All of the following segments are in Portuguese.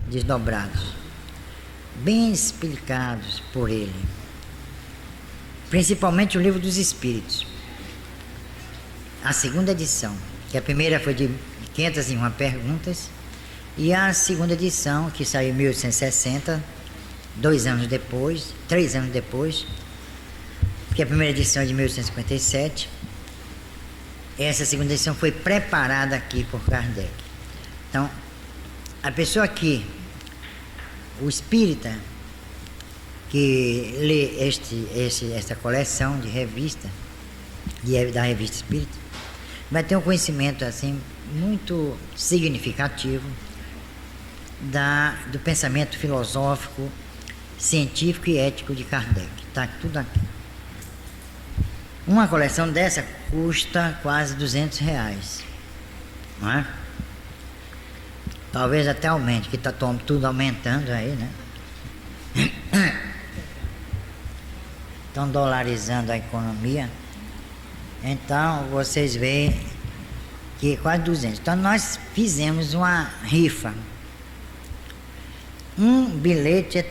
desdobrados, bem explicados por ele, principalmente o Livro dos Espíritos, a segunda edição, que a primeira foi de 501 perguntas, e a segunda edição, que saiu em 1860, 2 anos depois, 3 anos depois, porque a primeira edição é de 1857, essa segunda edição foi preparada aqui por Kardec. Então, a pessoa que, o espírita, que lê esta coleção de revista, da Revista Espírita, vai ter um conhecimento assim muito significativo do pensamento filosófico, científico e ético de Kardec. Está tudo aqui. Uma coleção dessa custa quase R$200, não é? Talvez até aumente, que está tudo aumentando aí, né? Estão dolarizando a economia. Então, vocês veem que é quase 200. Então, nós fizemos uma rifa. Um bilhete é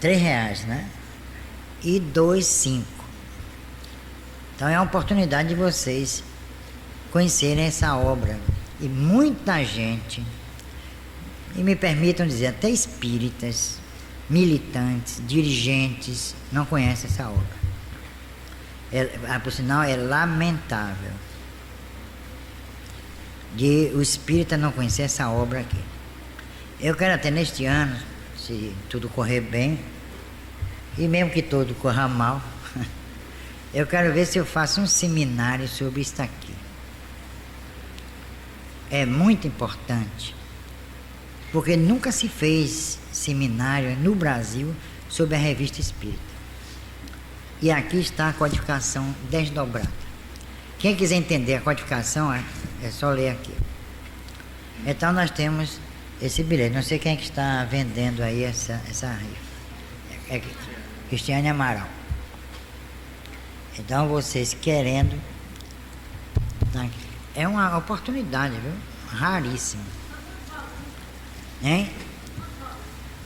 R$3, né? E 2, 5. Então, é a oportunidade de vocês conhecerem essa obra. E muita gente, e me permitam dizer, até espíritas, militantes, dirigentes, não conhecem essa obra. Por sinal, é lamentável de o espírita não conhecer essa obra aqui. Eu quero até neste ano, se tudo correr bem, e mesmo que tudo corra mal, eu quero ver se eu faço um seminário sobre isso aqui. É muito importante, porque nunca se fez seminário no Brasil sobre a Revista Espírita. E aqui está a codificação desdobrada. Quem quiser entender a codificação, é só ler aqui. Então nós temos esse bilhete. Não sei quem é que está vendendo aí essa rifa. É Cristiane Amaral. Então vocês querendo, é uma oportunidade, viu? Raríssima. Hein?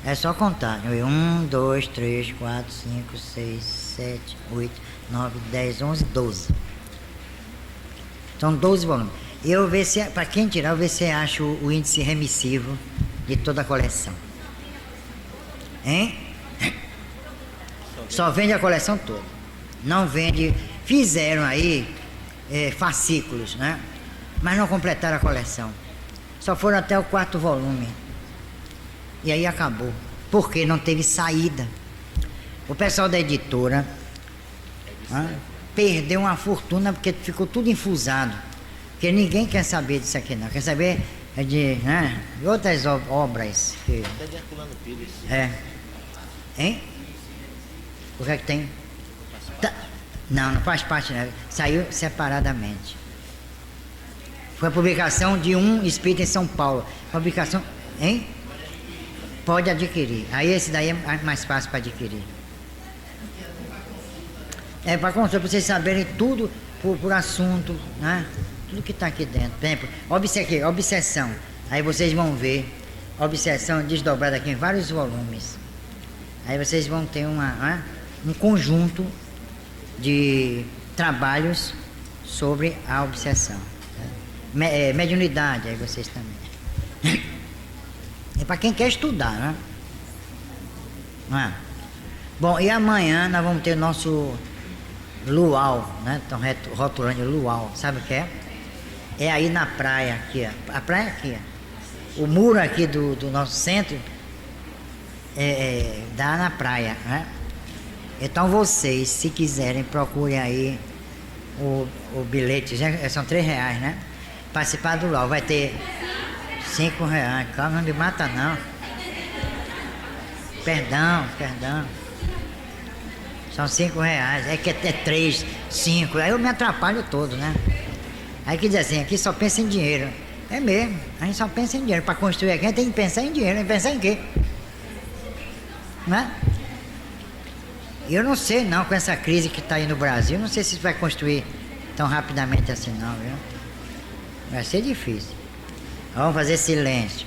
É só contar. 1, 2, 3, 4, 5, 6, 7, 8, 9, 10, 11, 12. São 12 volumes. Eu vou ver se, para quem tirar, eu vou ver se acha o índice remissivo de toda a coleção. Hein? Só vende a coleção toda. Não vende. Fizeram aí fascículos, né? Mas não completaram a coleção. Só foram até o 4º volume. E aí acabou. Porque não teve saída. O pessoal da editora perdeu uma fortuna porque ficou tudo infusado. Porque ninguém quer saber disso aqui não. Quer saber de outras obras. Até de Herculano Pires. Hein? O que é que tem? Não faz parte, né? Saiu separadamente. Foi a publicação de um espírita em São Paulo. Publicação, hein? Pode adquirir. Aí esse daí é mais fácil para adquirir. É para consulta, para vocês saberem tudo por assunto, né? Tudo que está aqui dentro. Por exemplo, obsessão. Aí vocês vão ver. Obsessão desdobrada aqui em vários volumes. Aí vocês vão ter um conjunto de trabalhos sobre a obsessão. Mediunidade, aí vocês também. É para quem quer estudar, né? Não é? Bom, e amanhã nós vamos ter o nosso luau, né? Estão rotulando de luau. Sabe o que é? É aí na praia, aqui, ó. A praia aqui, ó. O muro aqui do nosso centro dá na praia, né? Então vocês, se quiserem, procurem aí o bilhete, já são R$3, né? Participar do luau, vai ter R$5. Calma, não me mata não. Perdão. São R$5. É que é 3, 5. Aí eu me atrapalho todo, né? Aí que diz assim, aqui só pensa em dinheiro. É mesmo, a gente só pensa em dinheiro. Para construir aqui a gente tem que pensar em dinheiro. Tem que pensar em quê? Né? Eu não sei não, com essa crise que está aí no Brasil, não sei se vai construir tão rapidamente assim não, viu? Vai ser difícil. Vamos fazer silêncio.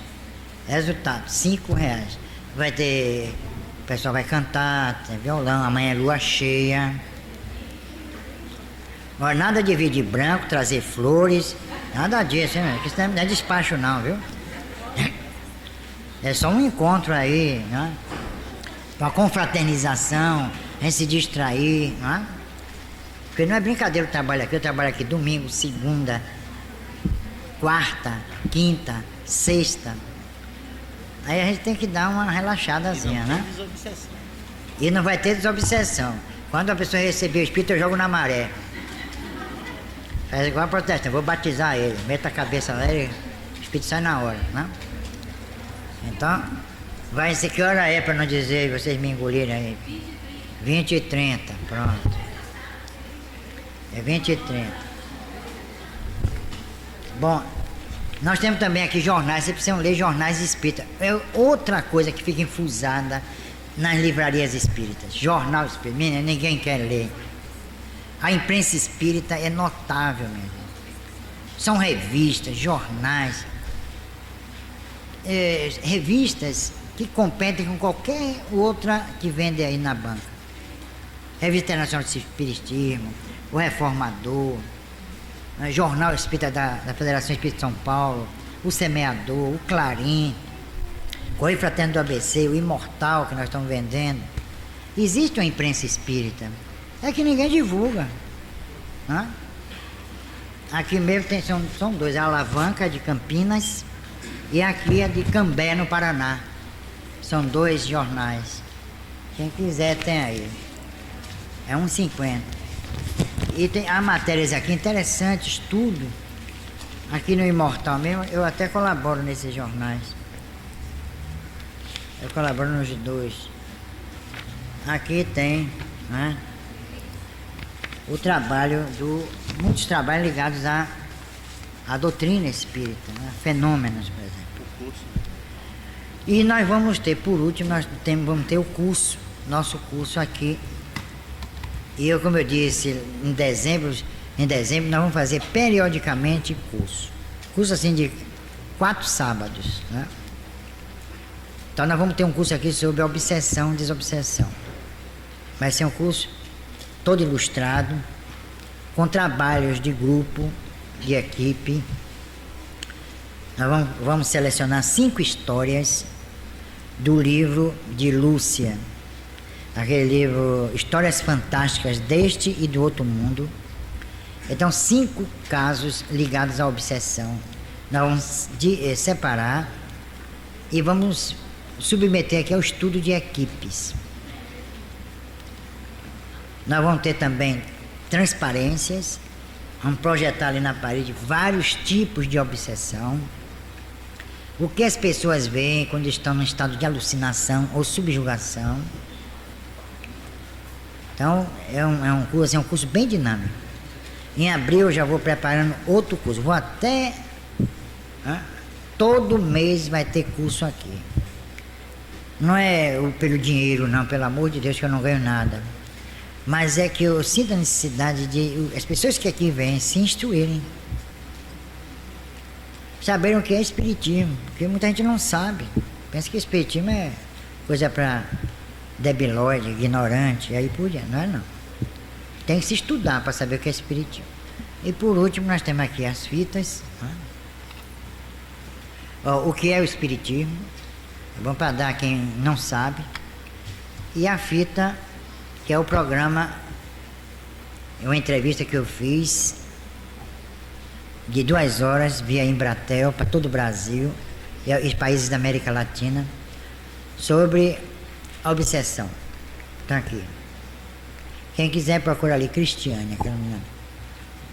Resultado, R$5. Vai ter... O pessoal vai cantar, tem violão, amanhã é lua cheia. Agora, nada de vir de branco, trazer flores, nada disso, hein? Isso não é despacho não, viu? É só um encontro aí, né? Uma confraternização, a gente se distrair, né? Porque não é brincadeira o trabalho aqui, eu trabalho aqui domingo, segunda, quarta, quinta, sexta. Aí a gente tem que dar uma relaxadazinha, né? E não vai ter desobsessão. Quando a pessoa receber o espírito, eu jogo na maré. Faz igual a protestante, eu vou batizar ele, meto a cabeça lá e o espírito sai na hora, né? Então, vai ser que hora é para não dizer vocês me engolirem aí? 20h30, pronto. É 20h30. Bom, nós temos também aqui jornais, vocês precisam ler jornais espíritas. É outra coisa que fica infusada nas livrarias espíritas. Jornal espírita, menina, ninguém quer ler. A imprensa espírita é notável mesmo. São revistas, jornais, revistas que competem com qualquer outra que vende aí na banca. Revista Internacional de Espiritismo, o Reformador, Jornal Espírita da Federação Espírita de São Paulo, o Semeador, o Clarim, Correio Fraterno do ABC, o Imortal que nós estamos vendendo. Existe uma imprensa espírita, é que ninguém divulga, né? Aqui mesmo são dois, a Alavanca de Campinas e aqui a de Cambé, no Paraná. São dois jornais. Quem quiser tem aí. É R$1,50. E tem há matérias aqui interessantes, tudo. Aqui no Imortal mesmo, eu até colaboro nesses jornais. Eu colaboro nos dois. Aqui tem, né, o trabalho muitos trabalhos ligados à doutrina espírita, né, fenômenos, por exemplo. O curso. E nós vamos ter, por último, vamos ter o curso, nosso curso aqui. E eu, como eu disse, em dezembro nós vamos fazer periodicamente curso. Curso assim de 4 sábados, né? Então nós vamos ter um curso aqui sobre obsessão e desobsessão. Vai ser um curso todo ilustrado, com trabalhos de grupo, de equipe. Nós vamos selecionar 5 histórias do livro de Lúcia, aquele livro Histórias Fantásticas deste e do Outro Mundo. Então, 5 casos ligados à obsessão. Nós vamos separar e vamos submeter aqui ao estudo de equipes. Nós vamos ter também transparências, vamos projetar ali na parede vários tipos de obsessão, o que as pessoas veem quando estão no estado de alucinação ou subjugação. Então, é um curso bem dinâmico. Em abril eu já vou preparando outro curso, vou até... todo mês vai ter curso aqui. Não é pelo dinheiro não, pelo amor de Deus, que eu não ganho nada. Mas é que eu sinto a necessidade de as pessoas que aqui vêm se instruírem, saberem o que é espiritismo, porque muita gente não sabe. Pensa que espiritismo é coisa para debilóide, ignorante, aí por diante. Não é não. Tem que se estudar para saber o que é espiritismo. E por último nós temos aqui as fitas, né? O que é o espiritismo, é bom para dar a quem não sabe. E a fita, que é o programa, é uma entrevista que eu fiz de 2 horas via Embratel para todo o Brasil e os países da América Latina sobre a obsessão. Está aqui. Quem quiser procura ali, Cristiane, aquela menina.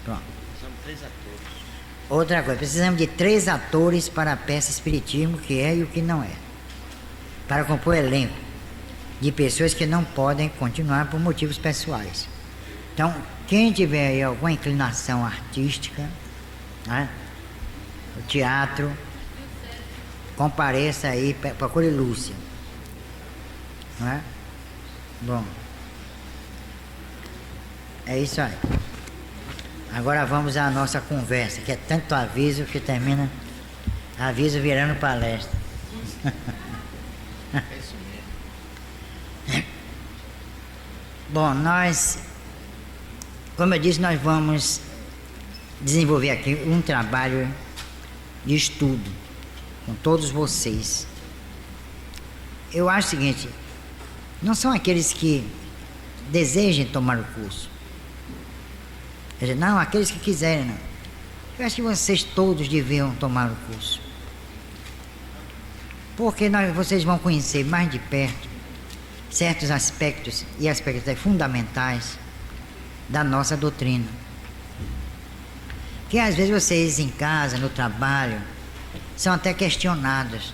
Pronto. Precisamos de 3 atores. Outra coisa, precisamos de 3 atores para a peça Espiritismo, que é e o que não é. Para compor elenco de pessoas que não podem continuar por motivos pessoais. Então, quem tiver aí alguma inclinação artística, né, o teatro, compareça aí, procure Lúcia. Não é? Bom, é isso aí. Agora vamos à nossa conversa, que é tanto aviso que termina aviso virando palestra. É isso mesmo. Bom, nós, como eu disse, nós vamos desenvolver aqui um trabalho de estudo com todos vocês. Eu acho o seguinte, não são aqueles que desejem tomar o curso. Quer dizer, não, aqueles que quiserem, não. Eu acho que vocês todos deviam tomar o curso. Porque vocês vão conhecer mais de perto certos aspectos e aspectos fundamentais da nossa doutrina. Que às vezes vocês em casa, no trabalho, são até questionados.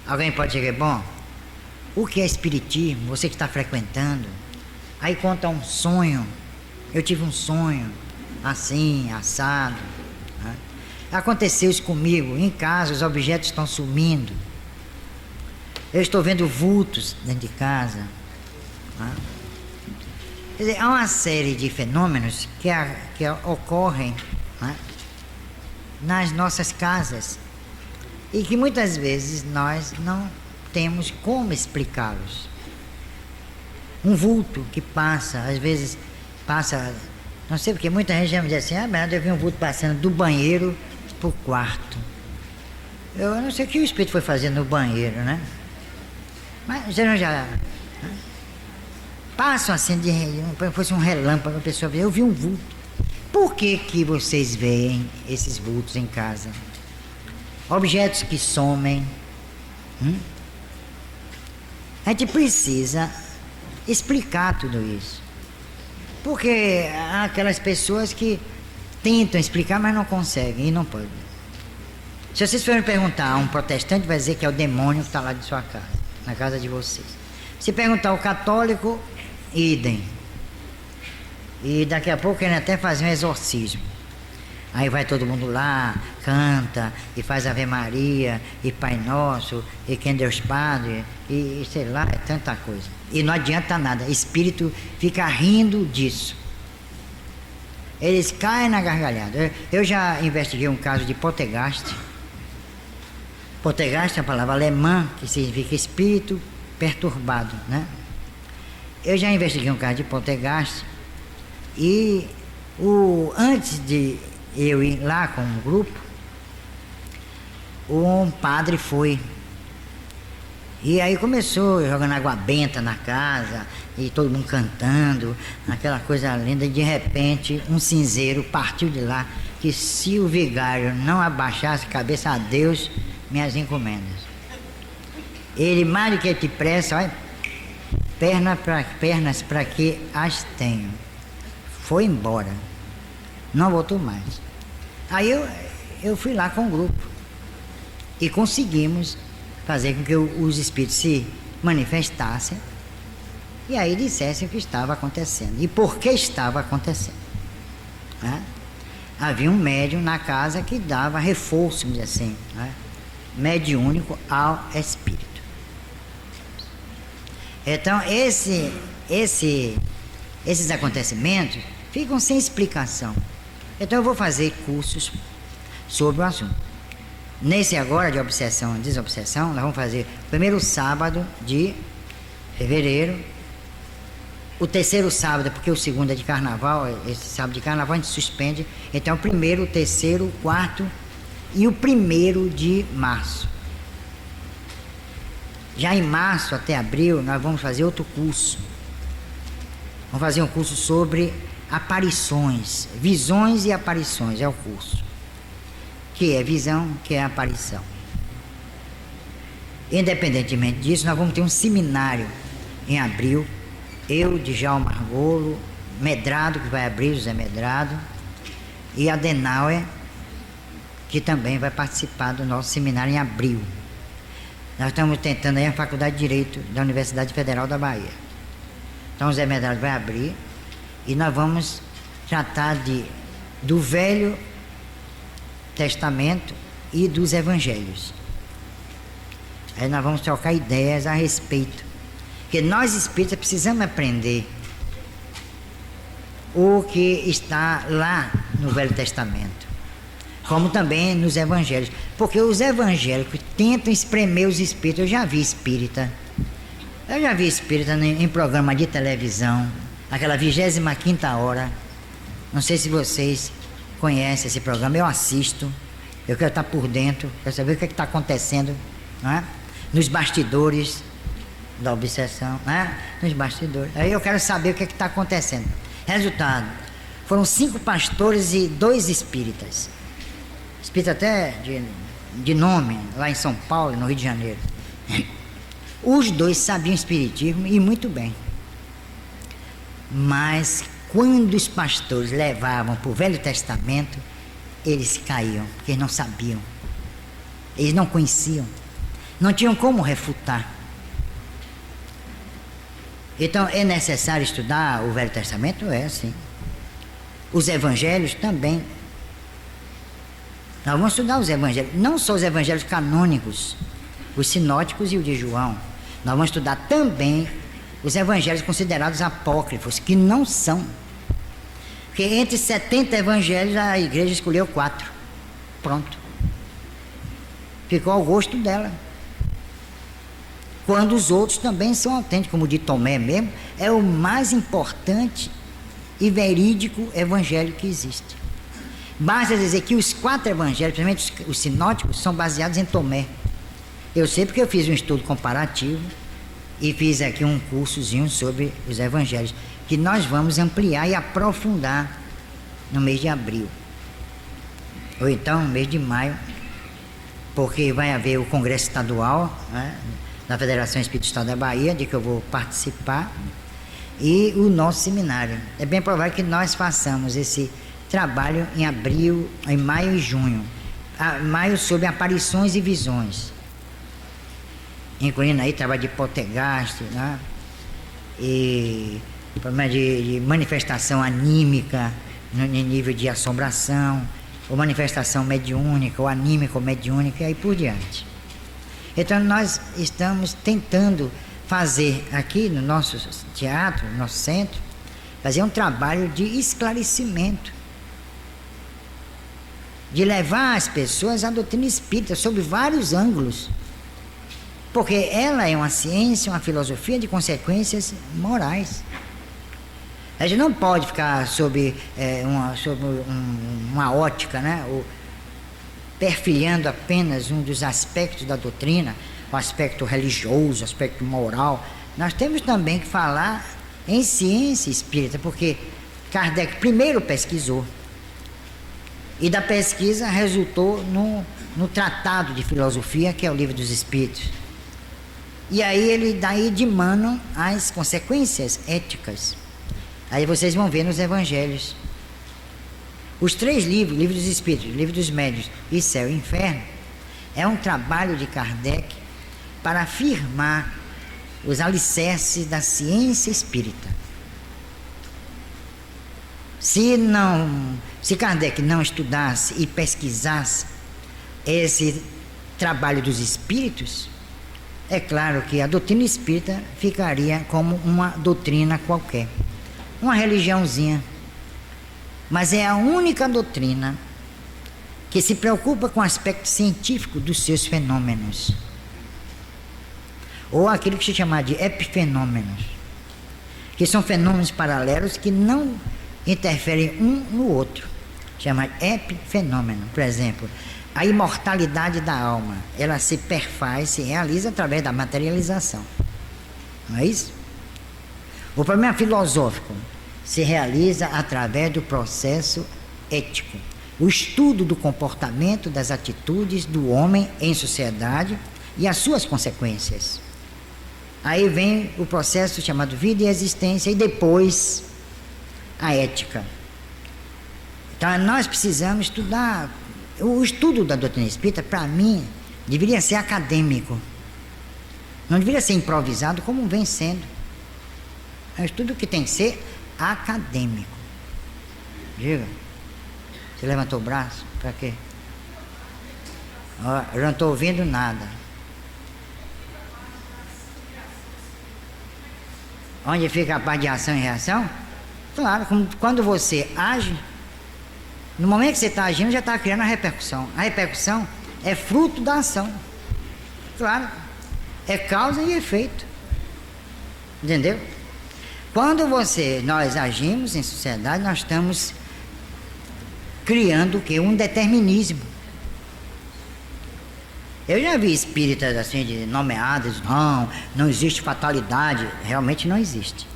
Alguém pode dizer, bom, o que é espiritismo? Você que está frequentando. Aí conta um sonho. Eu tive um sonho assim, assado. Né? Aconteceu isso comigo. Em casa os objetos estão sumindo. Eu estou vendo vultos dentro de casa. Né? Quer dizer, há uma série de fenômenos que ocorrem, né, nas nossas casas e que muitas vezes nós não temos como explicá-los. Um vulto que passa, às vezes passa, não sei porque muita gente já me diz assim, Bernardo, eu vi um vulto passando do banheiro para o quarto. Eu não sei o que o espírito foi fazer no banheiro, né? Mas já passam assim, como fosse um relâmpago, a pessoa vê, eu vi um vulto. Por que vocês veem esses vultos em casa? Objetos que somem. A gente precisa explicar tudo isso. Porque há aquelas pessoas que tentam explicar, mas não conseguem e não podem. Se vocês forem perguntar a um protestante, vai dizer que é o demônio que está lá de sua casa, na casa de vocês. Se perguntar ao católico, idem. E daqui a pouco ele até faz um exorcismo. Aí vai todo mundo lá, canta, e faz Ave Maria, e Pai Nosso, e quem Deus Padre, e sei lá, é tanta coisa. E não adianta nada, espírito fica rindo disso. Eles caem na gargalhada. Eu já investiguei um caso de poltergeist. Poltergeist é a palavra alemã, que significa espírito perturbado, né? Eu já investiguei um caso de poltergeist e antes de eu ir lá com um grupo, um padre foi. E aí começou jogando água benta na casa, e todo mundo cantando, aquela coisa linda, e de repente um cinzeiro partiu de lá, que se o vigário não abaixasse a cabeça a Deus, minhas encomendas. Ele mais do que depressa, olha, pernas para que as tenho. Foi embora, não voltou mais. Aí eu fui lá com o grupo e conseguimos fazer com que os espíritos se manifestassem e aí dissessem o que estava acontecendo e por que estava acontecendo. Né? Havia um médium na casa que dava reforço, vamos dizer assim, né? Mediúnico ao espírito. Então esses acontecimentos ficam sem explicação. Então eu vou fazer cursos sobre o assunto. Nesse agora de obsessão e desobsessão, nós vamos fazer o primeiro sábado de fevereiro, o terceiro sábado, porque o segundo é de carnaval, esse sábado de carnaval a gente suspende, então o primeiro, o terceiro, o quarto e o 1º de março. Já em março até abril nós vamos fazer outro curso. Vamos fazer um curso sobre aparições, visões e aparições, é o curso. Que é visão, que é aparição. Independentemente disso, nós vamos ter um seminário em abril. Eu, Djalma Argolo, Medrado, que vai abrir, José Medrado, e Adenauer, que também vai participar do nosso seminário em abril. Nós estamos tentando aí a Faculdade de Direito da Universidade Federal da Bahia. Então o José Medrado vai abrir e nós vamos tratar do Velho Testamento e dos Evangelhos. Aí nós vamos trocar ideias a respeito. Porque nós espíritas precisamos aprender o que está lá no Velho Testamento. como também nos evangelhos. Porque os evangélicos tentam espremer os espíritos. Eu já vi espírita em programa de televisão, aquela 25ª hora. Não sei se vocês conhecem esse programa, eu assisto. Eu quero estar por dentro, quero saber o que está acontecendo, não é? Nos bastidores da obsessão, não é? Nos bastidores. Aí eu quero saber o que está acontecendo. Resultado, foram 5 pastores e 2 espíritas. Espírita até de nome, lá em São Paulo, no Rio de Janeiro. Os 2 sabiam espiritismo e muito bem. Mas quando os pastores levavam para o Velho Testamento, eles caíam, porque eles não sabiam. Eles não conheciam. Não tinham como refutar. Então é necessário estudar o Velho Testamento? É, sim. Os evangelhos também. Nós vamos estudar os evangelhos, não só os evangelhos canônicos, os sinóticos e o de João. Nós vamos estudar também os evangelhos considerados apócrifos, que não são. Porque entre 70 evangelhos a igreja escolheu 4. Pronto. Ficou ao gosto dela. Quando os outros também são autênticos, como o de Tomé mesmo, é o mais importante e verídico evangelho que existe. Basta dizer que os 4 evangelhos, principalmente os sinóticos, são baseados em Tomé. Eu sei porque eu fiz um estudo comparativo e fiz aqui um cursozinho sobre os evangelhos, que nós vamos ampliar e aprofundar no mês de abril. Ou então no mês de maio, porque vai haver o congresso estadual, né, da Federação Espírita do Estado da Bahia, de que eu vou participar, e o nosso seminário. É bem provável que nós façamos esse trabalho em abril, em maio e junho. Maio sobre aparições e visões, incluindo aí trabalho de poltergeist, né? E problema de manifestação anímica no nível de assombração, ou manifestação mediúnica, ou anímica ou mediúnica, e aí por diante. Então nós estamos tentando fazer aqui no nosso teatro, no nosso centro, fazer um trabalho de esclarecimento, de levar as pessoas à doutrina espírita sob vários ângulos, porque ela é uma ciência, uma filosofia de consequências morais. A gente não pode ficar sob uma ótica, né, ou perfilhando apenas um dos aspectos da doutrina, o aspecto religioso, o aspecto moral. Nós temos também que falar em ciência espírita, porque Kardec primeiro pesquisou, e da pesquisa resultou no Tratado de Filosofia, que é o Livro dos Espíritos. E aí ele daí dimanam as consequências éticas. Aí vocês vão ver nos evangelhos. Os 3 livros, Livro dos Espíritos, Livro dos Médiuns e Céu e Inferno, é um trabalho de Kardec para afirmar os alicerces da ciência espírita. Se Kardec não estudasse e pesquisasse esse trabalho dos espíritos, é claro que a doutrina espírita ficaria como uma doutrina qualquer, uma religiãozinha. Mas é a única doutrina que se preocupa com o aspecto científico dos seus fenômenos, ou aquilo que se chama de epifenômenos, que são fenômenos paralelos que não interferem um no outro, chama epifenômeno. Por exemplo, a imortalidade da alma, ela se perfaz, se realiza através da materialização, não é isso? O problema filosófico se realiza através do processo ético, o estudo do comportamento, das atitudes do homem em sociedade e as suas consequências. Aí vem o processo chamado vida e existência, e depois a ética. Então nós precisamos estudar. O estudo da doutrina espírita, para mim, deveria ser acadêmico, não deveria ser improvisado como vem sendo. É um estudo que tem que ser acadêmico. Diga. Você levantou o braço? Para quê? Eu não estou ouvindo nada. Onde fica a parte de ação e reação? Claro, quando você age, No momento que você está agindo, já está criando a repercussão. A repercussão é fruto da ação. Claro, é causa e efeito. Entendeu? Quando nós agimos em sociedade, nós estamos criando o quê? Um determinismo. Eu já vi espíritas assim, de nomeadas, não existe fatalidade. Realmente não existe.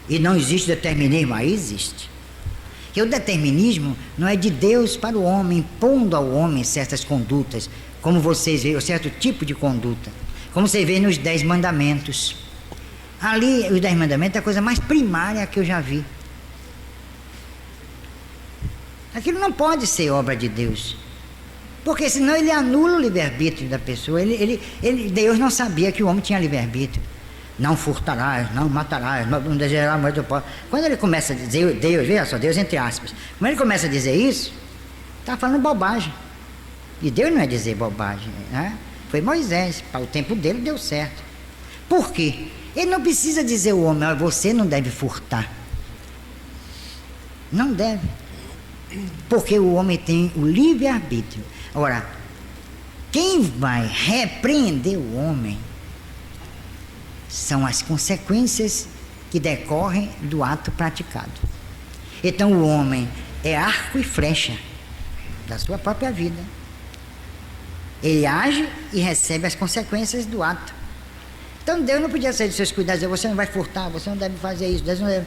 E não existe determinismo, aí existe. Que o determinismo não é de Deus para o homem, impondo ao homem certas condutas, como vocês veem, um certo tipo de conduta, como você vê nos 10 mandamentos. Ali, os 10 mandamentos é a coisa mais primária que eu já vi. Aquilo não pode ser obra de Deus, porque senão ele anula o livre-arbítrio da pessoa. Deus não sabia que o homem tinha livre-arbítrio. Não furtarás, não matarás, não desejarás a morte do pobre. Quando ele começa a dizer, Deus, veja só, Deus entre aspas, quando ele começa a dizer isso, está falando bobagem. E Deus não é dizer bobagem, né? Foi Moisés, para o tempo dele deu certo. Por quê? Ele não precisa dizer ao homem, você não deve furtar. Não deve. Porque o homem tem o livre-arbítrio. Agora, quem vai repreender o homem são as consequências que decorrem do ato praticado. Então o homem é arco e flecha da sua própria vida. Ele age e recebe as consequências do ato. Então Deus não podia sair dos seus cuidados, dizer, você não vai furtar, você não deve fazer isso, Deus não deve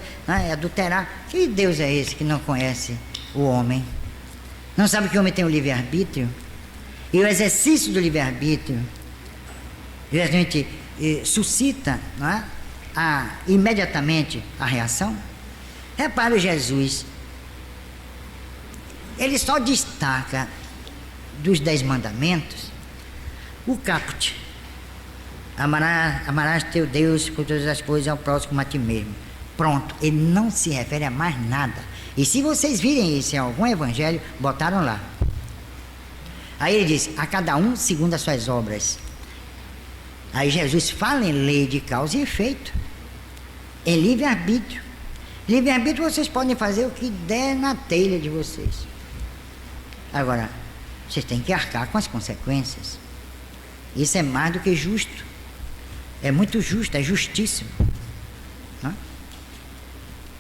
adulterar. Que Deus é esse que não conhece o homem? Não sabe que o homem tem o livre-arbítrio? E o exercício do livre-arbítrio geralmente suscita, não é? Imediatamente a reação. Repare Jesus, ele só destaca dos 10 mandamentos o caput: amarás teu Deus por todas as coisas, ao próximo como a ti mesmo. Pronto, ele não se refere a mais nada. E se vocês virem isso em algum evangelho, botaram lá. Aí ele diz, a cada um segundo as suas obras. Aí Jesus fala em lei de causa e efeito, em livre-arbítrio. Livre-arbítrio vocês podem fazer o que der na telha de vocês. Agora, vocês têm que arcar com as consequências. Isso é mais do que justo. É muito justo, é justíssimo. Não?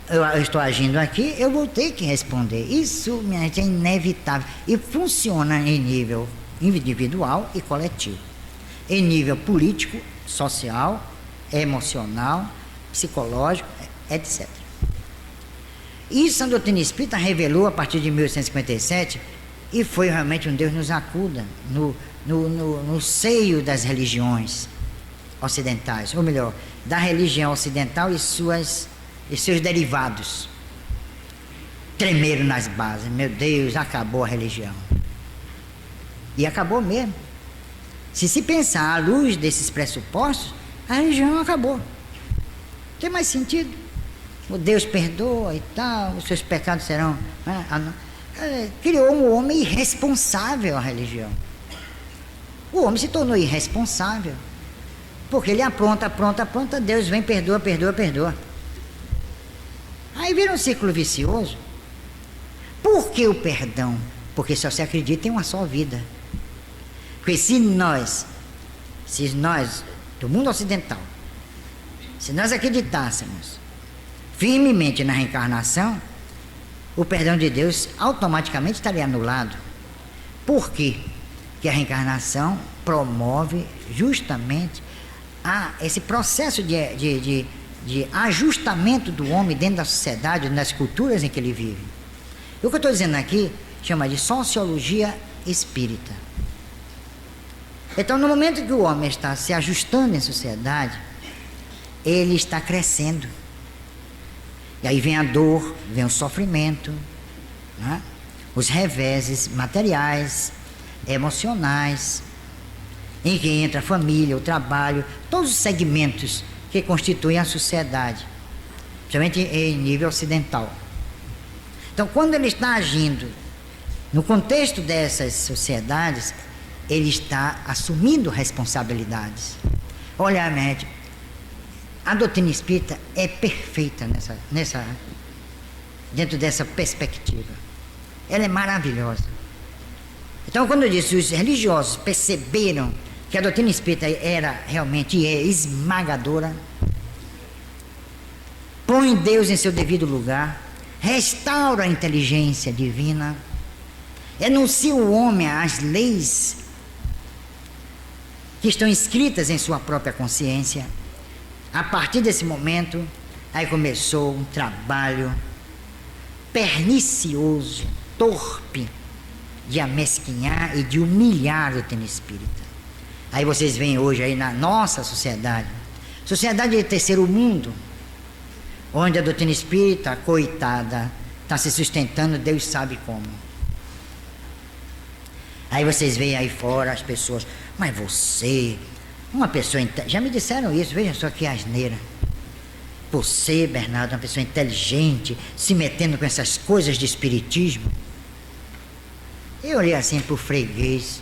Eu estou agindo aqui, eu vou ter que responder. Isso, minha gente, é inevitável. E funciona em nível individual e coletivo. Em nível político, social, emocional, psicológico, etc. Isso a doutrina espírita revelou a partir de 1857 e foi realmente um Deus nos acuda no seio das religiões ocidentais, ou melhor, da religião ocidental e seus derivados. Tremeram nas bases, meu Deus, acabou a religião. E acabou mesmo. Se pensar à luz desses pressupostos, a religião acabou. Não tem mais sentido. O Deus perdoa e tal, os seus pecados serão... Criou um homem irresponsável a religião. O homem se tornou irresponsável. Porque ele apronta, Deus vem, perdoa. Aí vira um círculo vicioso. Por que o perdão? Porque só se acredita em uma só vida. Porque se nós, do mundo ocidental, se nós acreditássemos firmemente na reencarnação, o perdão de Deus automaticamente estaria anulado. Por quê? Porque a reencarnação promove justamente esse processo de ajustamento do homem dentro da sociedade, nas culturas em que ele vive. O que eu estou dizendo aqui chama de sociologia espírita. Então, no momento que o homem está se ajustando em sociedade, ele está crescendo. E aí vem a dor, vem o sofrimento, né? Os reveses materiais, emocionais, em que entra a família, o trabalho, todos os segmentos que constituem a sociedade, principalmente em nível ocidental. Então, quando ele está agindo no contexto dessas sociedades, ele está assumindo responsabilidades. Olha, minha gente, a doutrina espírita é perfeita dentro dessa perspectiva. Ela é maravilhosa. Então, quando eu disse, os religiosos perceberam que a doutrina espírita era realmente e é esmagadora, põe Deus em seu devido lugar, restaura a inteligência divina, enuncia o homem as leis que estão escritas em sua própria consciência. A partir desse momento, aí começou um trabalho pernicioso, torpe, de amesquinhar e de humilhar a doutrina espírita. Aí vocês veem hoje aí na nossa sociedade de terceiro mundo, onde a doutrina espírita, coitada, está se sustentando, Deus sabe como. Aí vocês veem aí fora as pessoas, mas você, uma pessoa, já me disseram isso, vejam só que asneira. Você, Bernardo, uma pessoa inteligente, se metendo com essas coisas de espiritismo. Eu olhei assim pro freguês.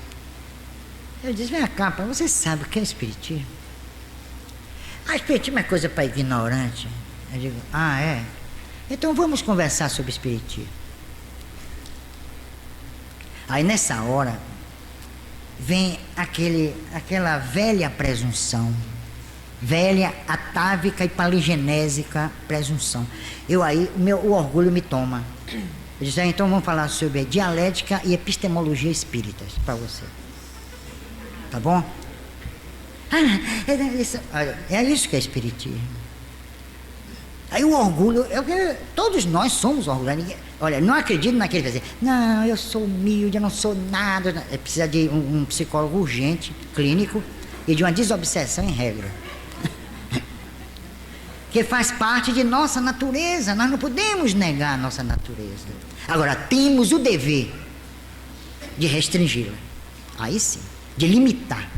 Eu disse, vem cá, você sabe o que é espiritismo? Ah, espiritismo é coisa para ignorante. Eu digo, ah, é? Então vamos conversar sobre espiritismo. Aí nessa hora, vem aquela velha presunção, velha, atávica e paligenésica presunção. O orgulho me toma. Eu disse, então vamos falar sobre dialética e epistemologia espíritas para você. Tá bom? É isso que é espiritismo. Aí o orgulho, todos nós somos orgulhosos. Olha, não acredito naquele que vai dizer, não, eu sou humilde, eu não sou nada. Precisa de um psicólogo urgente, clínico, e de uma desobsessão em regra. Que faz parte de nossa natureza, nós não podemos negar a nossa natureza. Agora, temos o dever de restringi-la. Aí sim, de limitar.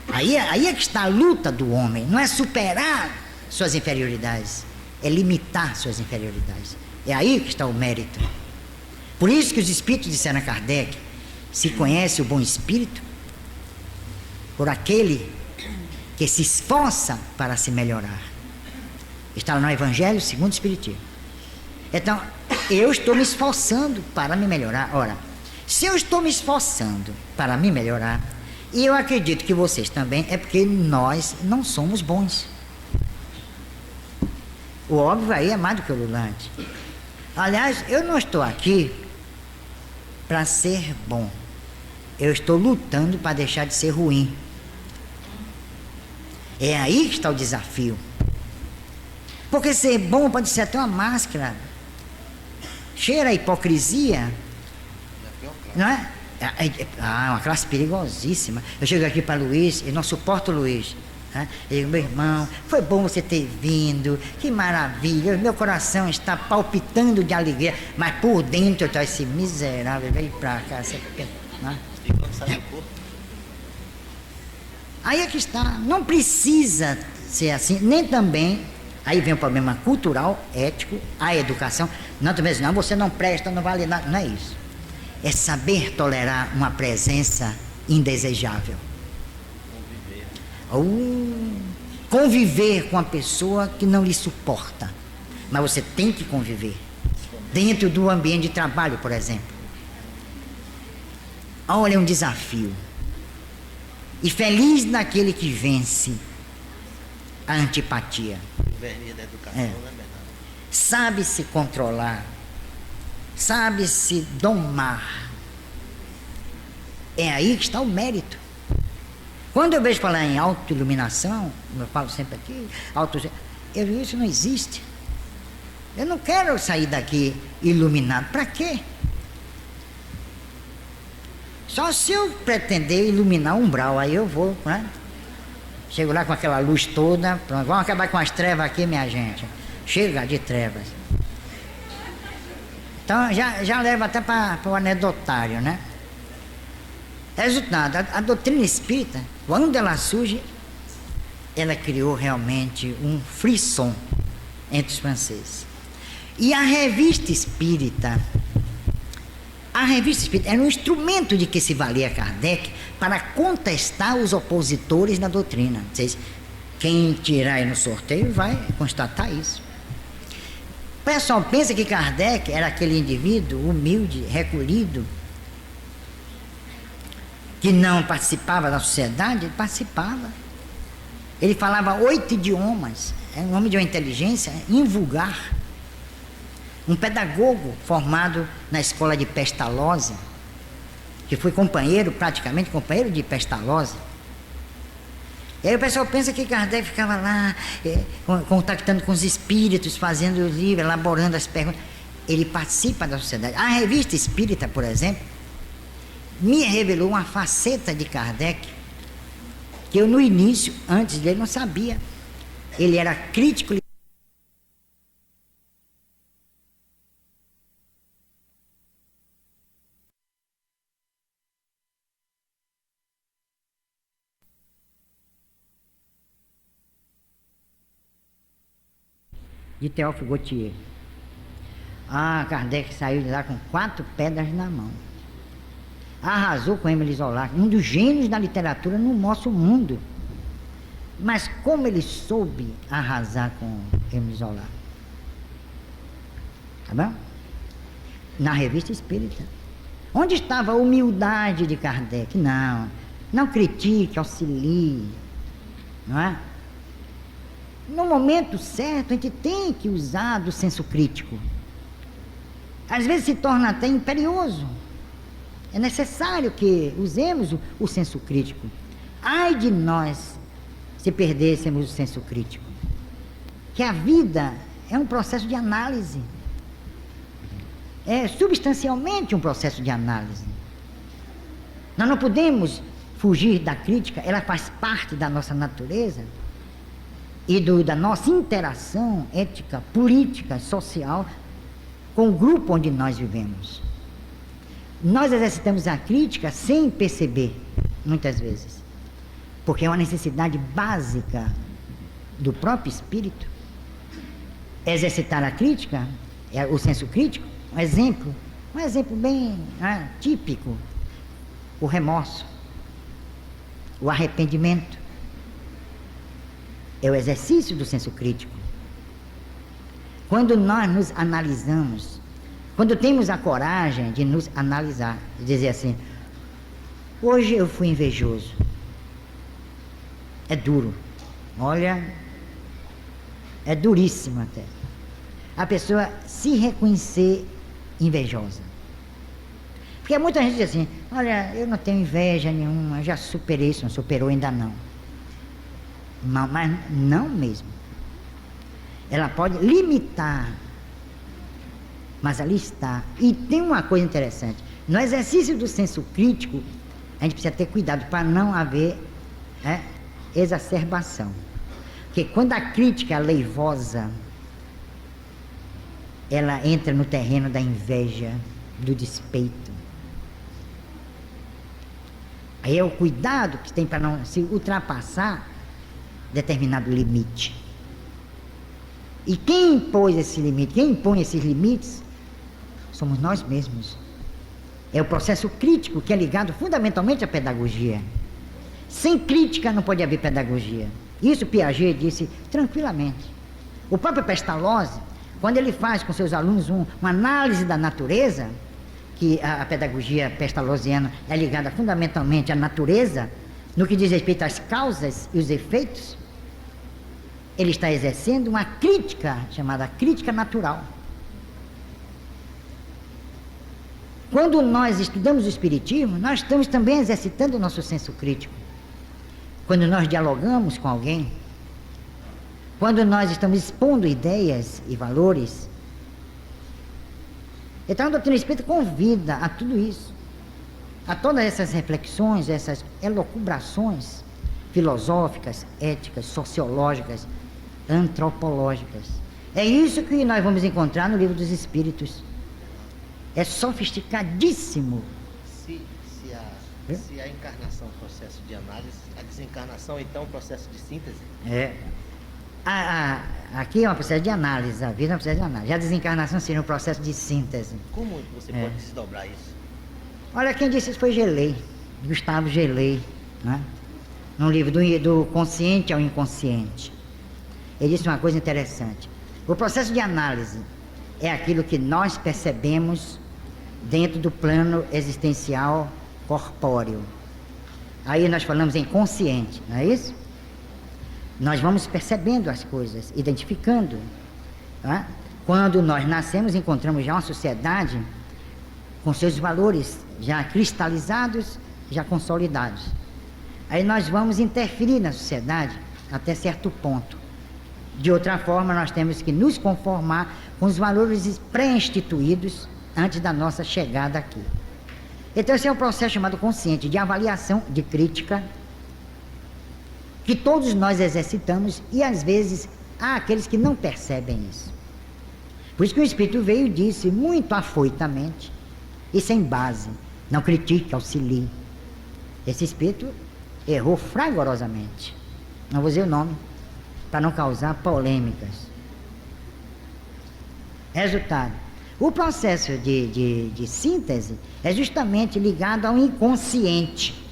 Aí é que está a luta do homem, não é superar suas inferioridades, é limitar suas inferioridades. É aí que está o mérito. Por isso que os espíritos disseram a Kardec, se conhece o bom espírito por aquele que se esforça para se melhorar. Está lá no Evangelho segundo o Espiritismo. Então, eu estou me esforçando para me melhorar. Ora, se eu estou me esforçando para me melhorar, e eu acredito que vocês também, é porque nós não somos bons. O óbvio aí é mais do que o lulante. Aliás, eu não estou aqui para ser bom. Eu estou lutando para deixar de ser ruim. É aí que está o desafio. Porque ser bom pode ser até uma máscara. Cheira a hipocrisia. Não é? Uma classe perigosíssima. Eu chego aqui para Luiz e não suporto o Luiz. Né? Eu digo, meu irmão, foi bom você ter vindo, que maravilha, meu coração está palpitando de alegria, mas por dentro está esse miserável, veio para cá. Né? E quando sai do corpo? Aí é que está, não precisa ser assim, nem também. Aí vem o problema cultural, ético, a educação. Não, também não, você não presta, não vale nada. Não é isso. É saber tolerar uma presença indesejável. Conviver com a pessoa que não lhe suporta. Mas você tem que conviver. Dentro do ambiente de trabalho, por exemplo. Olha, é um desafio. E feliz naquele que vence a antipatia. O verniz da educação, né, Bernardo? Sabe se controlar, sabe se domar. É aí que está o mérito. Quando eu vejo falar em autoiluminação, eu falo sempre aqui, eu digo, isso não existe. Eu não quero sair daqui iluminado. Para quê? Só se eu pretender iluminar o umbral, aí eu vou, né? Chego lá com aquela luz toda, pronto, vamos acabar com as trevas aqui, minha gente. Chega de trevas. Então já leva até para o anedotário, né? Resultado, a doutrina espírita, quando ela surge, ela criou realmente um frisson entre os franceses. E a revista espírita era um instrumento de que se valia Kardec para contestar os opositores da doutrina. Quem tirar aí no sorteio vai constatar isso. pessoal pensa que Kardec era aquele indivíduo humilde, recolhido, que não participava da sociedade. Ele participava. Ele falava 8 idiomas, é um homem de uma inteligência invulgar. Um pedagogo formado na escola de Pestalozzi, que foi praticamente companheiro de Pestalozzi. E aí o pessoal pensa que Kardec ficava lá, contactando com os espíritos, fazendo o livro, elaborando as perguntas. Ele participa da sociedade. A revista Espírita, por exemplo, me revelou uma faceta de Kardec que eu no início, antes dele, não sabia. Ele era crítico de Théophile Gautier. Kardec saiu de lá com 4 pedras na mão. Arrasou com Émile Zola, um dos gênios da literatura no nosso mundo. Mas como ele soube arrasar com Émile Zola? Tá bom? Na revista Espírita. Onde estava a humildade de Kardec? Não critique, auxilie, não é? No momento certo, a gente tem que usar do senso crítico. Às vezes se torna até imperioso. É necessário que usemos o senso crítico. Ai de nós se perdêssemos o senso crítico. Que a vida é um processo de análise. É substancialmente um processo de análise. Nós não podemos fugir da crítica, ela faz parte da nossa natureza e da nossa interação ética, política, social com o grupo onde nós vivemos. Nós exercitamos a crítica sem perceber, muitas vezes, porque é uma necessidade básica do próprio espírito. Exercitar a crítica, o senso crítico, um exemplo bem típico, o remorso, o arrependimento. É o exercício do senso crítico. Quando nós nos analisamos, quando temos a coragem de nos analisar, de dizer assim, hoje eu fui invejoso. É duro. Olha, é duríssimo até. A pessoa se reconhecer invejosa. Porque muita gente diz assim, olha, eu não tenho inveja nenhuma, já superei isso, não superou ainda não. Mas não mesmo. Ela pode limitar, mas ali está. E tem uma coisa interessante, no exercício do senso crítico, a gente precisa ter cuidado para não haver exacerbação. Porque quando a crítica é leivosa, ela entra no terreno da inveja, do despeito. Aí é o cuidado que tem para não se ultrapassar determinado limite. E quem impôs esse limite, quem impõe esses limites, somos nós mesmos. É o processo crítico que é ligado fundamentalmente à pedagogia. Sem crítica não pode haver pedagogia. Isso Piaget disse tranquilamente. O próprio Pestalozzi, quando ele faz com seus alunos uma análise da natureza, que a pedagogia pestalozziana é ligada fundamentalmente à natureza, no que diz respeito às causas e os efeitos, ele está exercendo uma crítica, chamada crítica natural. Quando nós estudamos o Espiritismo, nós estamos também exercitando o nosso senso crítico. Quando nós dialogamos com alguém, quando nós estamos expondo ideias e valores. Então a doutrina espírita convida a tudo isso, a todas essas reflexões, essas elucubrações filosóficas, éticas, sociológicas, antropológicas. É isso que nós vamos encontrar no Livro dos Espíritos. É sofisticadíssimo. Se a encarnação é um processo de análise, a desencarnação então é um processo de síntese? Aqui é um processo de análise, a vida é um processo de análise. A desencarnação seria um processo de síntese. Como você pode desdobrar isso? Olha, quem disse isso foi Gelei, Gustavo Gelei, né? No livro do Consciente ao Inconsciente. Ele disse uma coisa interessante. O processo de análise é aquilo que nós percebemos dentro do plano existencial corpóreo. Aí nós falamos em consciente, não é isso? Nós vamos percebendo as coisas, identificando. Tá? Quando nós nascemos, encontramos já uma sociedade com seus valores já cristalizados, já consolidados. Aí nós vamos interferir na sociedade até certo ponto. De outra forma, nós temos que nos conformar com os valores pré-instituídos antes da nossa chegada aqui. Então esse é um processo chamado consciente, de avaliação, de crítica, que todos nós exercitamos, e às vezes há aqueles que não percebem isso. Por isso que o Espírito veio e disse muito afoitamente e sem base: não critique, auxilie. Esse Espírito errou fragorosamente. Não vou dizer o nome, para não causar polêmicas. Resultado: o processo de síntese é justamente ligado ao inconsciente.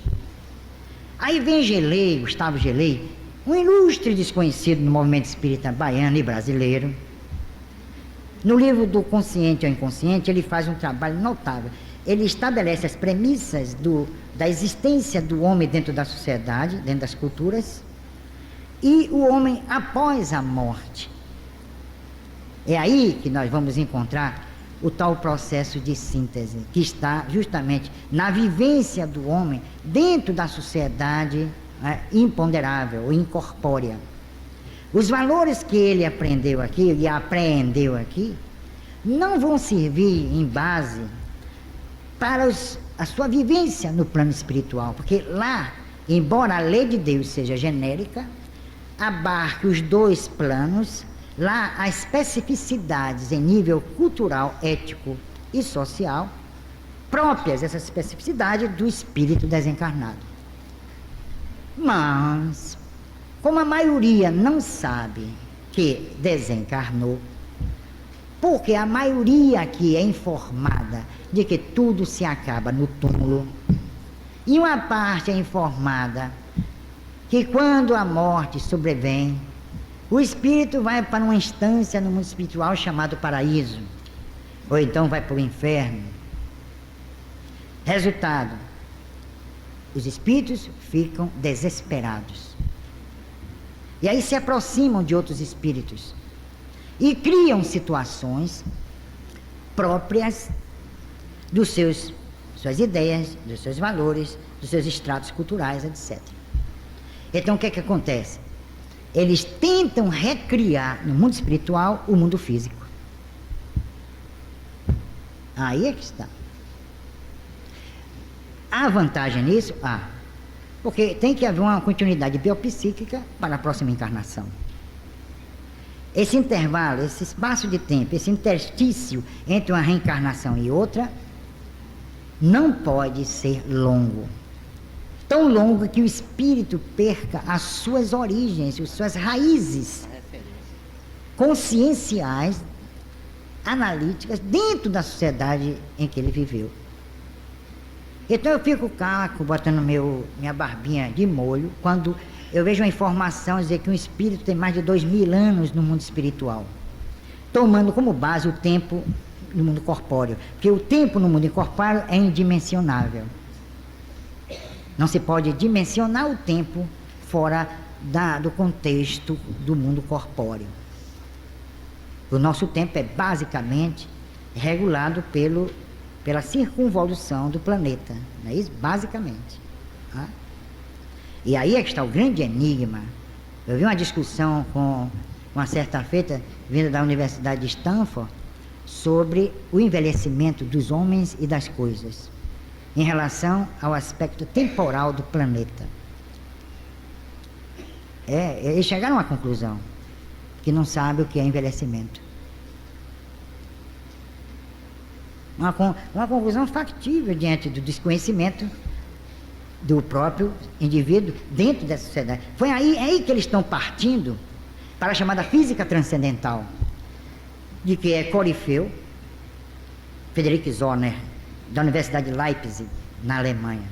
Aí vem Gelei, Gustavo Gelei, um ilustre desconhecido no movimento espírita baiano e brasileiro. No livro do Consciente ao Inconsciente, ele faz um trabalho notável. Ele estabelece as premissas da existência do homem dentro da sociedade, dentro das culturas, e o homem após a morte. É aí que nós vamos encontrar o tal processo de síntese, que está justamente na vivência do homem dentro da sociedade imponderável, incorpórea. Os valores que ele aprendeu aqui e apreendeu aqui não vão servir em base para a sua vivência no plano espiritual, porque lá, embora a lei de Deus seja genérica, abarque os dois planos. Lá há especificidades em nível cultural, ético e social, próprias dessa especificidade do espírito desencarnado. Mas, como a maioria não sabe que desencarnou, porque a maioria aqui é informada de que tudo se acaba no túmulo, e uma parte é informada que quando a morte sobrevém, o espírito vai para uma instância no mundo espiritual chamado paraíso, ou então vai para o inferno. Resultado: os espíritos ficam desesperados. E aí se aproximam de outros espíritos e criam situações próprias dos suas ideias, dos seus valores, dos seus estratos culturais, etc. Então o que é que acontece? Eles tentam recriar no mundo espiritual o mundo físico. Aí é que está. Há vantagem nisso? Há. Porque tem que haver uma continuidade biopsíquica para a próxima encarnação. Esse intervalo, esse espaço de tempo, esse interstício entre uma reencarnação e outra, não pode ser longo. Tão longo que o espírito perca as suas origens, as suas raízes conscienciais, analíticas, dentro da sociedade em que ele viveu. Então eu fico caco, botando minha barbinha de molho, quando eu vejo uma informação dizer que um espírito tem mais de 2000 anos no mundo espiritual, tomando como base o tempo no mundo corpóreo, porque o tempo no mundo incorpóreo é indimensionável. Não se pode dimensionar o tempo fora do contexto do mundo corpóreo. O nosso tempo é basicamente regulado pela circunvolução do planeta, não é isso? Basicamente. Tá? E aí é que está o grande enigma. Eu vi uma discussão com uma certa feita, vinda da Universidade de Stanford, sobre o envelhecimento dos homens e das coisas, em relação ao aspecto temporal do planeta. Eles chegaram a uma conclusão, que não sabe o que é envelhecimento. Uma conclusão factível diante do desconhecimento do próprio indivíduo dentro dessa sociedade. É aí que eles estão partindo para a chamada física transcendental, de que é Corifeu, Friedrich Zorner, da Universidade de Leipzig, na Alemanha.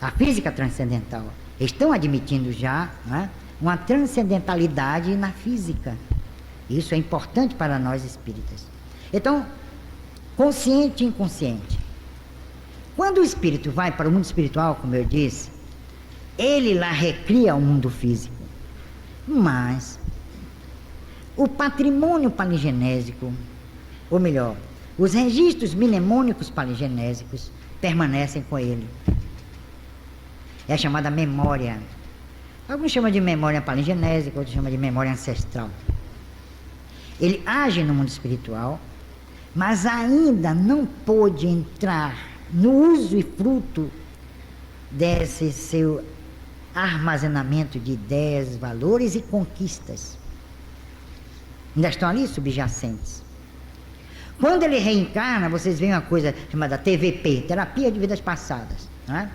A física transcendental. Estão admitindo já, né, uma transcendentalidade na física. Isso é importante para nós espíritas. Então, consciente e inconsciente. Quando o espírito vai para o mundo espiritual, como eu disse, ele lá recria o mundo físico. Mas o patrimônio paligenésico, ou melhor, os registros mnemônicos paligenésicos permanecem com ele. É a chamada memória. Alguns chamam de memória paligenésica, outros chamam de memória ancestral. Ele age no mundo espiritual, mas ainda não pôde entrar no uso e fruto desse seu armazenamento de ideias, valores e conquistas. Ainda estão ali subjacentes. Quando ele reencarna, vocês veem uma coisa chamada TVP, Terapia de Vidas Passadas, não é?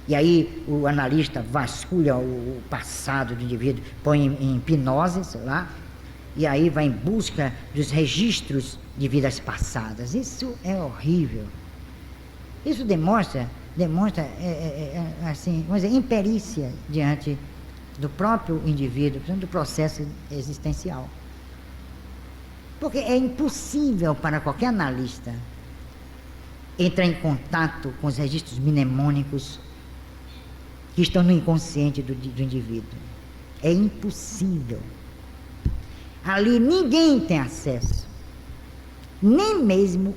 E aí o analista vasculha o passado do indivíduo, põe em hipnose, sei lá, e aí vai em busca dos registros de vidas passadas. Isso é horrível. Isso demonstra assim, vamos dizer, imperícia diante do próprio indivíduo, do processo existencial. Porque é impossível para qualquer analista entrar em contato com os registros mnemônicos que estão no inconsciente do indivíduo. É impossível. Ali ninguém tem acesso, nem mesmo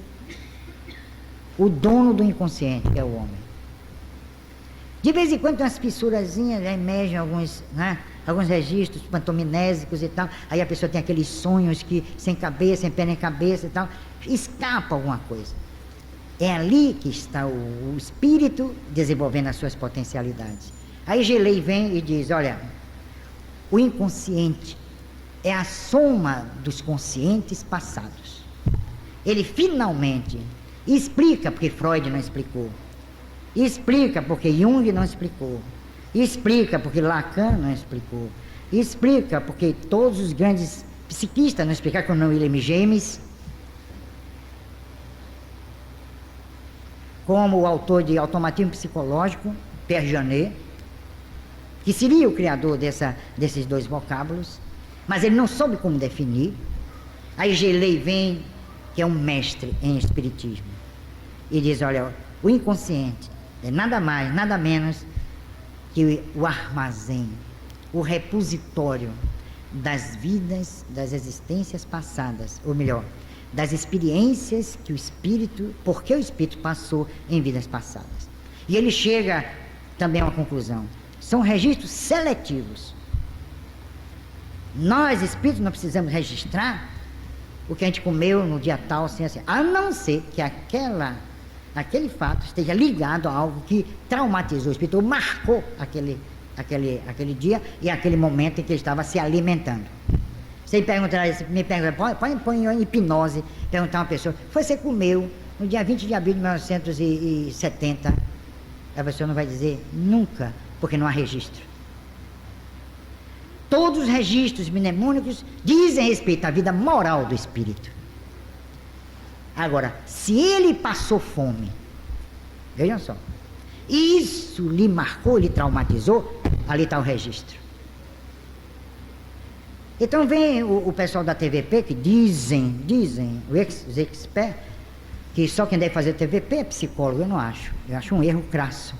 o dono do inconsciente, que é o homem. De vez em quando tem umas fissurazinhas, já emergem alguns registros pantominésicos e tal, aí a pessoa tem aqueles sonhos que sem cabeça, sem pé nem cabeça e tal, escapa alguma coisa. É ali que está o espírito desenvolvendo as suas potencialidades. Aí Gelei vem e diz, olha, o inconsciente é a soma dos conscientes passados. Ele finalmente explica porque Freud não explicou, explica porque Jung não explicou, explica porque Lacan não explicou, explica porque todos os grandes psiquistas não explicaram, como William James, como o autor de Automatismo Psicológico, Pierre Janet, que seria o criador desses dois vocábulos, mas ele não soube como definir. Aí Gelei vem, que é um mestre em espiritismo, e diz, olha, o inconsciente é nada mais, nada menos que o armazém, o repositório das vidas, das existências passadas, ou melhor, das experiências que o espírito, porque o espírito passou em vidas passadas. E ele chega também a uma conclusão, são registros seletivos. Nós, espíritos, não precisamos registrar o que a gente comeu no dia tal, assim, a não ser que aquele fato esteja ligado a algo que traumatizou o espírito, ou marcou aquele dia e aquele momento em que ele estava se alimentando. Você me pergunta, põe em hipnose, perguntar a uma pessoa, você comeu no dia 20 de abril de 1970, a pessoa não vai dizer nunca, porque não há registro. Todos os registros mnemônicos dizem respeito à vida moral do espírito. Agora, se ele passou fome, vejam só, isso lhe marcou, lhe traumatizou, ali está o registro. Então vem o pessoal da TVP que dizem, os experts, que só quem deve fazer TVP é psicólogo. Eu não acho, eu acho um erro crasso.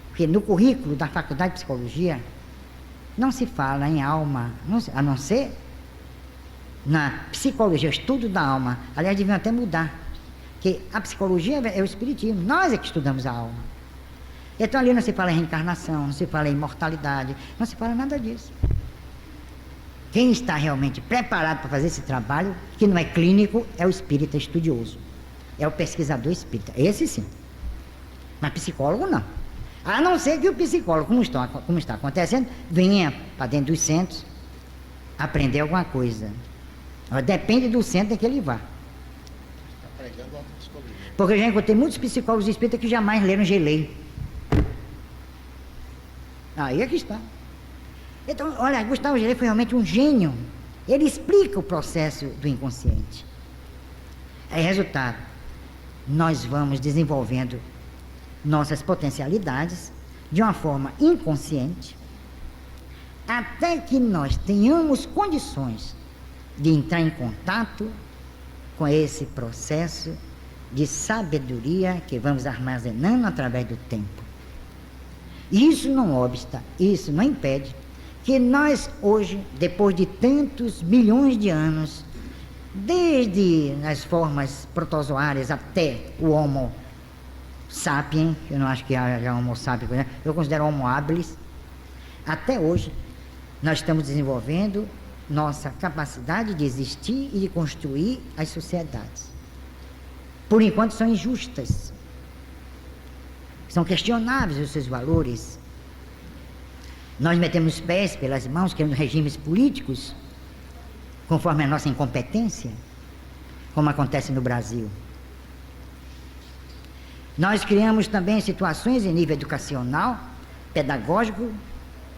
Porque no currículo da Faculdade de Psicologia não se fala em alma, a não ser na psicologia, o estudo da alma. Aliás, deviam até mudar, porque a psicologia é o espiritismo, nós é que estudamos a alma. Então ali não se fala em reencarnação, não se fala em imortalidade, não se fala nada disso. Quem está realmente preparado para fazer esse trabalho, que não é clínico, é o espírita estudioso, é o pesquisador espírita, esse sim. Mas psicólogo não. A não ser que o psicólogo, como está acontecendo, venha para dentro dos centros aprender alguma coisa. Depende do centro em que ele vá. Porque eu já encontrei muitos psicólogos espíritas que jamais leram Gelei. Aí é que está. Então, olha, Gustavo Gelei foi realmente um gênio. Ele explica o processo do inconsciente. Aí, resultado, nós vamos desenvolvendo nossas potencialidades de uma forma inconsciente, até que nós tenhamos condições de entrar em contato com esse processo de sabedoria que vamos armazenando através do tempo. Isso não obsta, isso não impede que nós hoje, depois de tantos milhões de anos, desde as formas protozoárias até o Homo sapiens, eu não acho que haja Homo sapiens, né? Eu considero Homo habilis, até hoje nós estamos desenvolvendo nossa capacidade de existir e de construir as sociedades. Por enquanto são injustas, são questionáveis os seus valores. Nós metemos os pés pelas mãos, querendo regimes políticos, conforme a nossa incompetência, como acontece no Brasil. Nós criamos também situações em nível educacional, pedagógico,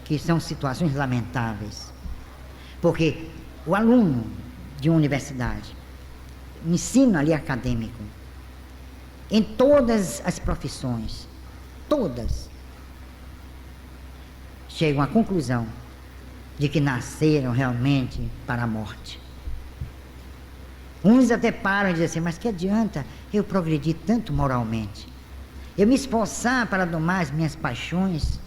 que são situações lamentáveis. Porque o aluno de uma universidade, ensino ali acadêmico, em todas as profissões, todas, chegam à conclusão de que nasceram realmente para a morte. Uns até param e dizem assim, mas que adianta eu progredir tanto moralmente? Eu me esforçar para domar as minhas paixões,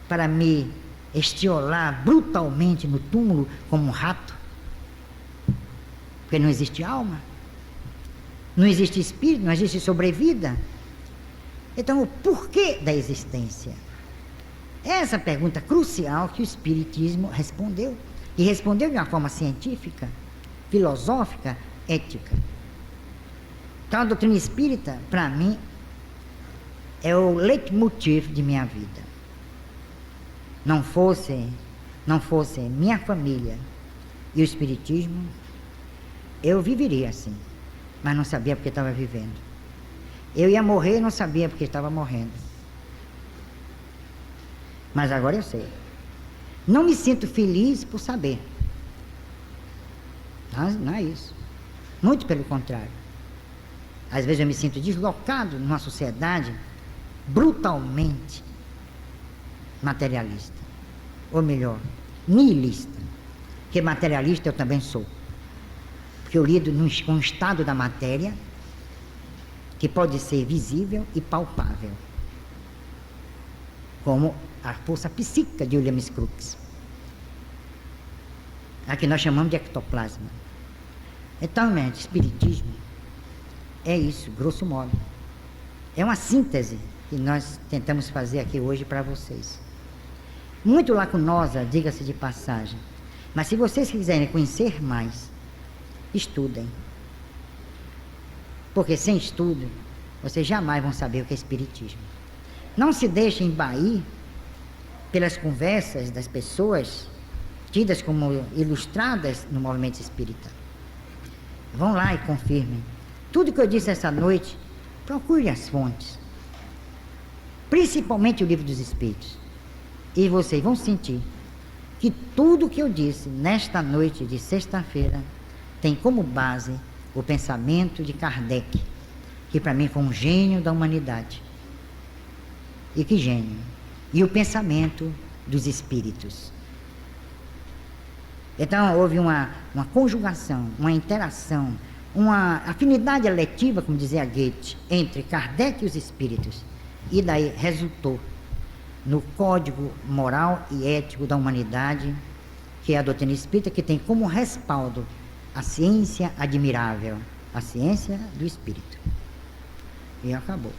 para me estiolar brutalmente no túmulo como um rato? Porque não existe alma, não existe espírito, não existe sobrevida. Então, o porquê da existência? Essa pergunta crucial que o Espiritismo respondeu, e respondeu de uma forma científica, filosófica, ética. Então, a doutrina espírita, para mim, é o leitmotiv de minha vida. Não fosse minha família e o Espiritismo, eu viveria assim, mas não sabia porque estava vivendo. Eu ia morrer e não sabia porque estava morrendo. Mas agora eu sei. Não me sinto feliz por saber. Não é isso. Muito pelo contrário. Às vezes eu me sinto deslocado numa sociedade brutalmente materialista. Ou melhor, nihilista. Porque materialista eu também sou. Porque eu lido com um estado da matéria que pode ser visível e palpável. Como a força psíquica de William Crookes, a que nós chamamos de ectoplasma. Então, gente, espiritismo é isso, grosso modo. É uma síntese que nós tentamos fazer aqui hoje para vocês. Muito lacunosa, diga-se de passagem. Mas se vocês quiserem conhecer mais, estudem. Porque sem estudo, vocês jamais vão saber o que é espiritismo. Não se deixem embair pelas conversas das pessoas tidas como ilustradas no movimento espírita. Vão lá e confirmem. Tudo que eu disse essa noite, procure as fontes. Principalmente o Livro dos Espíritos. E vocês vão sentir que tudo que eu disse nesta noite de sexta-feira tem como base o pensamento de Kardec, que para mim foi um gênio da humanidade. E que gênio! E o pensamento dos espíritos. Então houve uma conjugação, uma interação, uma afinidade eletiva, como dizia Goethe, entre Kardec e os espíritos. E daí resultou no código moral e ético da humanidade, que é a doutrina espírita, que tem como respaldo a ciência admirável, a ciência do espírito. E acabou.